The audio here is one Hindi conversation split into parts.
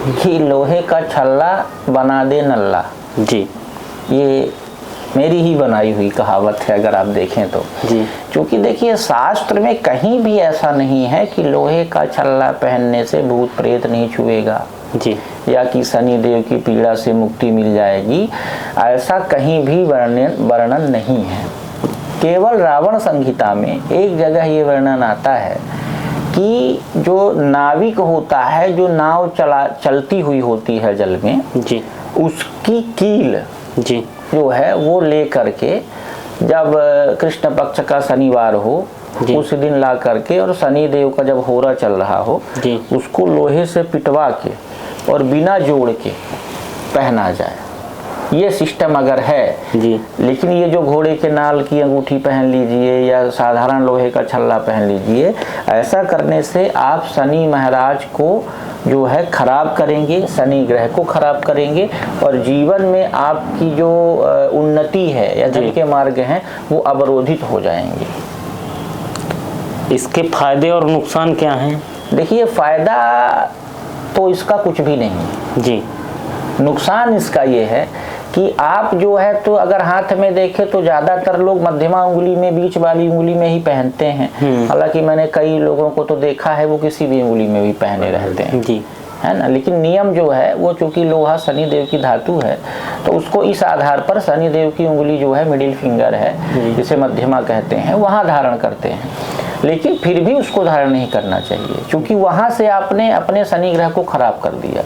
कि लोहे का छल्ला बना दे नल्ला। जी, ये मेरी ही बनाई हुई कहावत है अगर आप देखें तो जी। क्योंकि देखिए शास्त्र में कहीं भी ऐसा नहीं है कि लोहे का छल्ला पहनने से भूत प्रेत नहीं छुएगा जी, या कि शनि देव की पीड़ा से मुक्ति मिल जाएगी, ऐसा कहीं भी वर्णन नहीं है। केवल रावण संहिता में एक जगह ये वर्णन आता है कि जो नाविक होता है, जो नाव चलती हुई होती है जल में, जी, उसकी कील जी, जो है वो ले करके जब कृष्ण पक्ष का शनिवार हो उस दिन ला करके और शनि देव का जब होरा चल रहा हो जी, उसको लोहे से पिटवा के और बिना जोड़ के पहना जाए। ये सिस्टम अगर है जी, लेकिन ये जो घोड़े के नाल की अंगूठी पहन लीजिए या साधारण लोहे का छल्ला पहन लीजिए, ऐसा करने से आप शनि महाराज को जो है खराब करेंगे, शनि ग्रह को खराब करेंगे और जीवन में आपकी जो उन्नति है या धन के मार्ग हैं वो अवरोधित हो जाएंगे। इसके फायदे और नुकसान क्या हैं? देखिए फायदा तो इसका कुछ भी नहीं है जी, नुकसान इसका ये है कि आप जो है तो अगर हाथ में देखें तो ज़्यादातर लोग मध्यमा उंगली में, बीच वाली उंगली में ही पहनते हैं। हालांकि मैंने कई लोगों को तो देखा है वो किसी भी उंगली में भी पहने रहते हैं, जी, है ना। लेकिन नियम जो है वो चूंकि लोहा शनि देव की धातु है तो उसको इस आधार पर शनि देव की उंगली जो है मिडिल फिंगर है जिसे मध्यमा कहते हैं वहाँ धारण करते हैं, लेकिन फिर भी उसको धारण नहीं करना चाहिए क्योंकि वहाँ से आपने अपने शनि ग्रह को खराब कर दिया।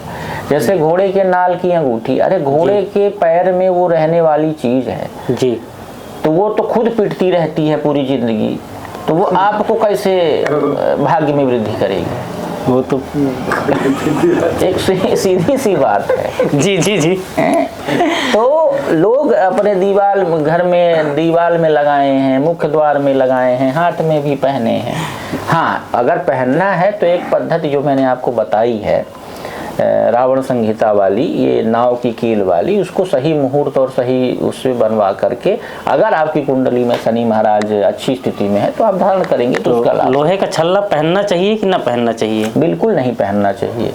जैसे घोड़े के नाल की अंगूठी, अरे घोड़े के पैर में वो रहने वाली चीज है जी, तो वो तो खुद पिटती रहती है पूरी जिंदगी, तो वो आपको कैसे भाग्य में वृद्धि करेगी? वो तो एक सीधी सी बात है। जी, जी, जी, तो लोग अपने घर में दीवार में लगाए हैं, मुख्य द्वार में लगाए हैं, हाथ में भी पहने हैं। हाँ, अगर पहनना है तो एक पद्धति जो मैंने आपको बताई है रावण संहिता वाली, ये नाव की कील वाली, उसको सही मुहूर्त और सही उससे बनवा करके अगर आपकी कुंडली में शनि महाराज अच्छी स्थिति में है तो आप धारण करेंगे तो उसका लाभ। लोहे का छल्ला पहनना चाहिए कि ना पहनना चाहिए? बिल्कुल नहीं पहनना चाहिए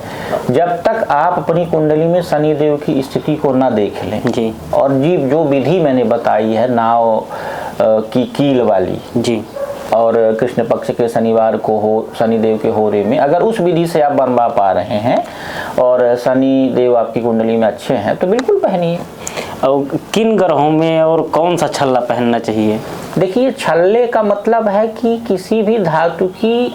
जब तक आप अपनी कुंडली में शनि देव की स्थिति को ना देख लें जी, और जो विधि मैंने बताई है नाव की कील वाली जी, और कृष्ण पक्ष के शनिवार को हो शनिदेव के होरे में, अगर उस विधि से आप बनवा पा रहे हैं और शनि देव आपकी कुंडली में अच्छे हैं तो बिल्कुल पहनिए। और किन ग्रहों में और कौन सा छल्ला पहनना चाहिए? देखिए छल्ले का मतलब है कि किसी भी धातु की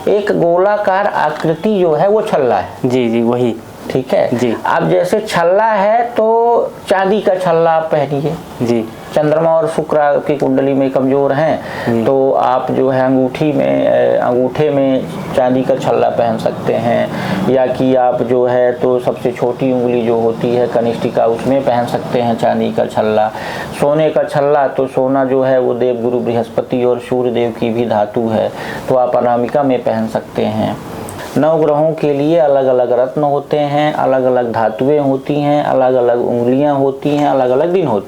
एक गोलाकार आकृति जो है वो छल्ला है। जी, जी, वही, ठीक है जी। अब जैसे छल्ला है तो चांदी का छल्ला आप पहनिए। जी, चंद्रमा और शुक्र की कुंडली में कमजोर हैं तो आप जो है अंगूठे में चांदी का छल्ला पहन सकते हैं, या कि आप जो है तो सबसे छोटी उंगली जो होती है कनिष्ठिका उसमें पहन सकते हैं चांदी का छल्ला। सोने का छल्ला तो सोना जो है वो देवगुरु बृहस्पति और सूर्य देव की भी धातु है तो आप अनामिका में पहन सकते हैं। 9 ग्रहों के लिए अलग अलग रत्न होते हैं, अलग अलग धातुएं होती हैं, अलग अलग उंगलियां होती हैं, अलग अलग दिन होते हैं।